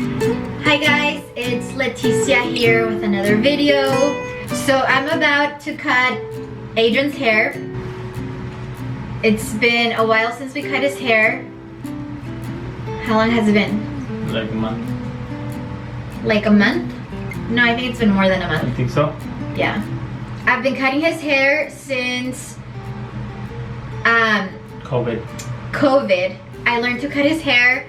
Hi guys, it's Leticia here with another video. So I'm about to cut Adrian's hair. It's been a while since we cut his hair. How long has it been? Like a month. Like a month? No, I think it's been more than a month. You think so? Yeah. I've been cutting his hair since COVID. I learned to cut his hair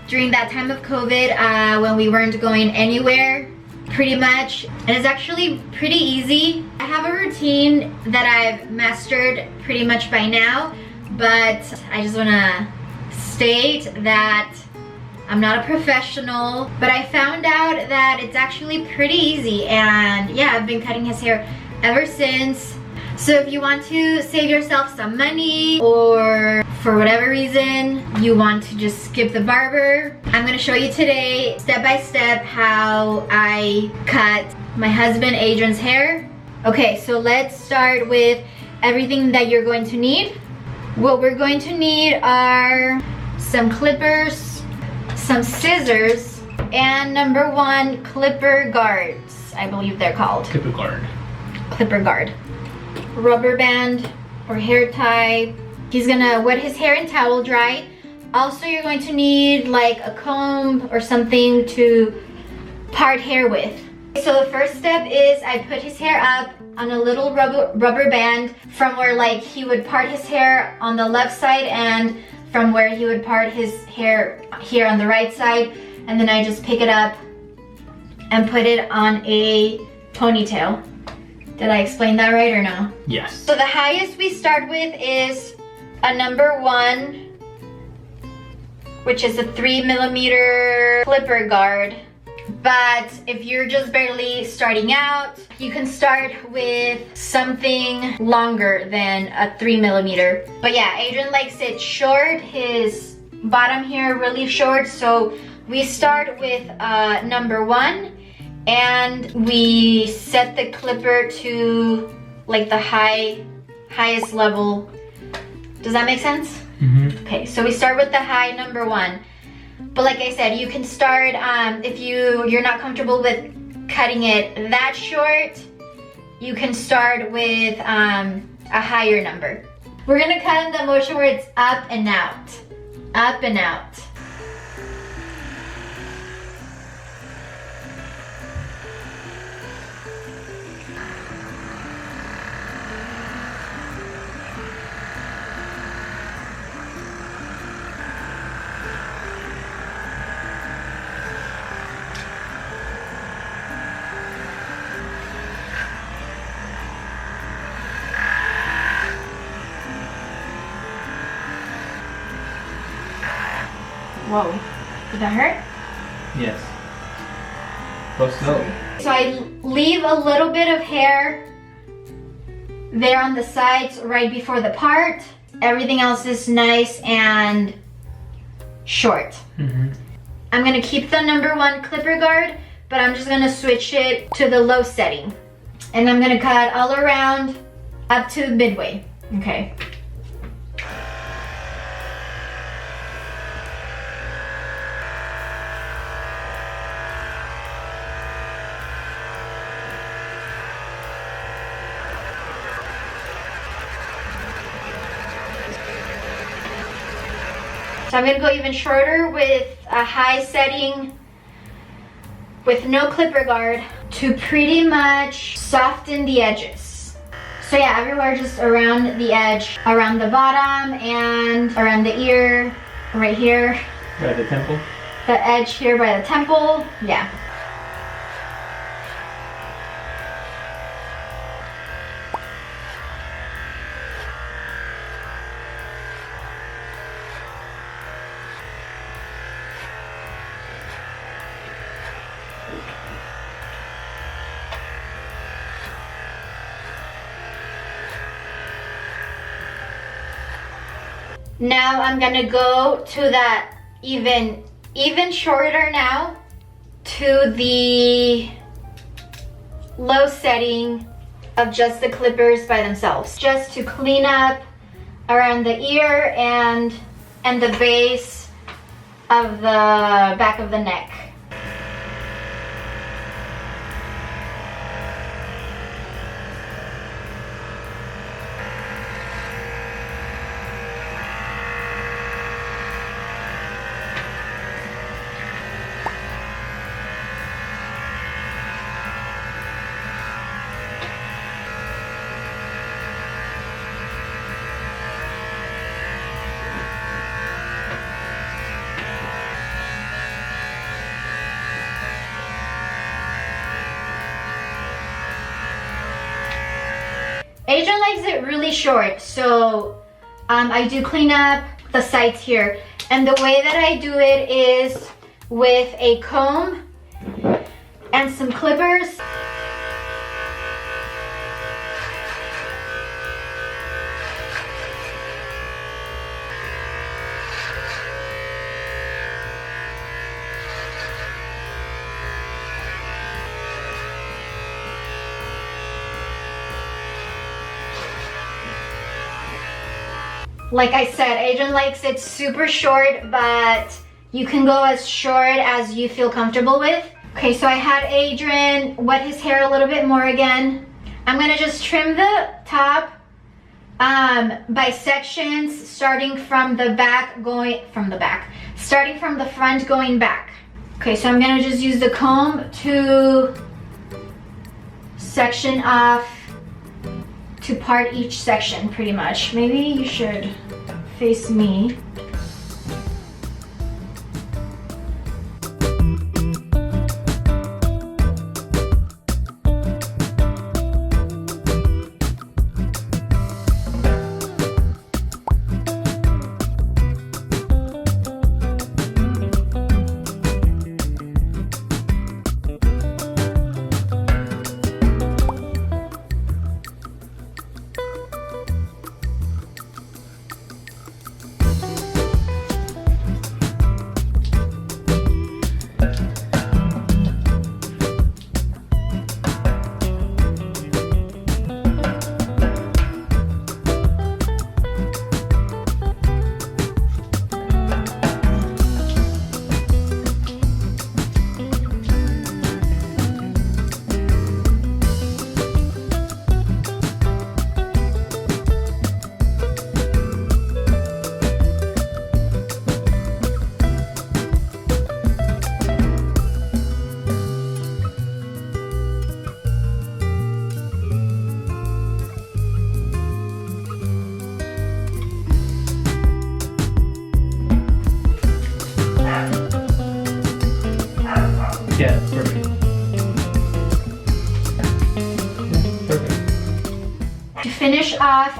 during that time of COVID when we weren't going anywhere pretty much. And it's actually pretty easy. I have a routine that I've mastered pretty much by now, but I just wanna state that I'm not a professional, but I found out that it's actually pretty easy, and yeah, I've been cutting his hair ever since. So if you want to save yourself some money, or for whatever reason you want to just skip the barber, I'm gonna show you today step by step how I cut my husband Adrian's hair. Okay, so let's start with everything that you're going to need. What we're going to need are some clippers, some scissors, and number one, clipper guards, I believe they're called. Clipper guard. Clipper guard. Rubber band or hair tie. He's gonna wet his hair in towel dry. Also, you're going to need like a comb or something to part hair with. So the first step is I put his hair up on a little rubber band from where like he would part his hair on the left side and from where he would part his hair here on the right side, and then I just pick it up and put it on a ponytail. Did I explain that right or no? Yes. So the highest we start with is a number one, which is a 3mm clipper guard. But if you're just barely starting out, you can start with something longer than a 3mm. But yeah, Adrian likes it short, his bottom here really short. So we start with number one, and we set the clipper to like the highest level. Does that make sense? Mm-hmm. Okay, so we start with the high number one. But like I said, you can start, if you're not comfortable with cutting it that short, you can start with a higher number. We're gonna cut in the motion where it's up and out. Up and out. Whoa, did that hurt? Yes. Go slow. So I leave a little bit of hair there on the sides right before the part. Everything else is nice and short. Mm-hmm. I'm gonna keep the number one clipper guard, but I'm just gonna switch it to the low setting. And I'm gonna cut all around up to midway, okay? So I'm gonna go even shorter with a high setting with no clipper guard to pretty much soften the edges. So yeah, everywhere just around the edge, around the bottom and around the ear, right here. By the temple? The edge here by the temple, yeah. Now I'm gonna go to that even shorter now to the low setting of just the clippers by themselves, just to clean up around the ear and the base of the back of the neck. Adrian likes it really short, so I do clean up the sides here. And the way that I do it is with a comb and some clippers. Like I said, Adrian likes it super short, but you can go as short as you feel comfortable with. Okay, so I had Adrian wet his hair a little bit more again. I'm gonna just trim the top by sections, starting from the front going back. Okay, so I'm gonna just use the comb to section off, to part each section pretty much. Maybe you should face me. Yeah, perfect. Perfect. To finish off,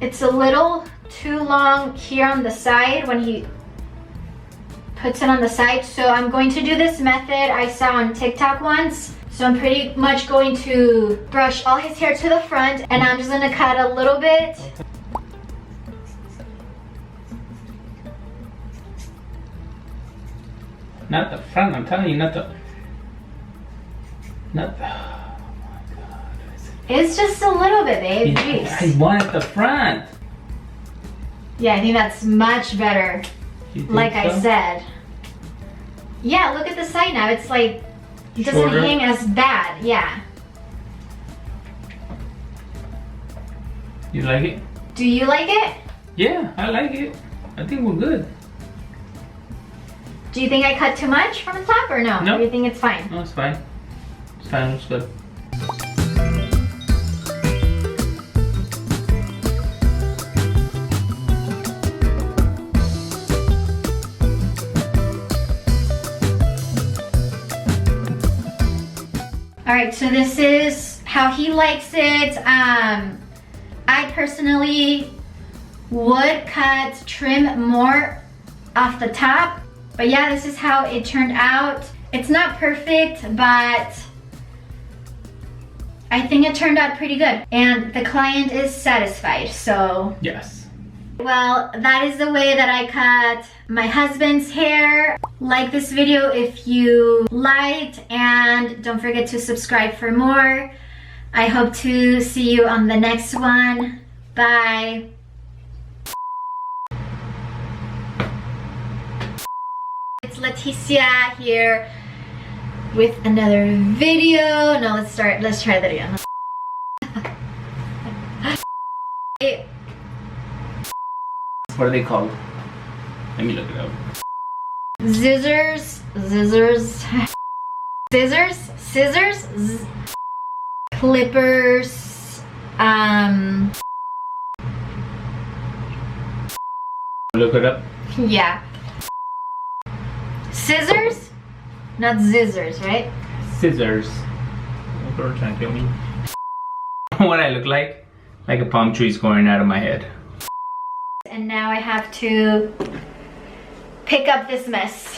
it's a little too long here on the side when he puts it on the side. So I'm going to do this method I saw on TikTok once. So I'm pretty much going to brush all his hair to the front, and I'm just gonna cut a little bit. Not the front, I'm telling you, not the. Oh my god. It's just a little bit, babe. Jeez. I want the front. Yeah, I think that's much better. You think Like I so? said. Yeah, look at the side now. It's like, it doesn't Shorter? hang as bad. Yeah. You like it? Do you like it? Yeah, I like it. I think we're good. Do you think I cut too much from the top or no? No. Or do you think it's fine? No, it's fine. It's fine, it's good. All right, so this is how he likes it. I personally would trim more off the top, but yeah, this is how it turned out. It's not perfect, but I think it turned out pretty good, and the client is satisfied, so. Yes. Well, that is the way that I cut my husband's hair. Like this video if you liked, and don't forget to subscribe for more. I hope to see you on the next one. Bye. It's Leticia here with another video. No, let's try that again. What are they called? Let me look it up. Scissors, clippers, Look it up. yeah. Scissors, not scissors, right? Scissors. What are you trying to kill me? what I look like? Like a palm tree's growing out of my head. And now I have to pick up this mess.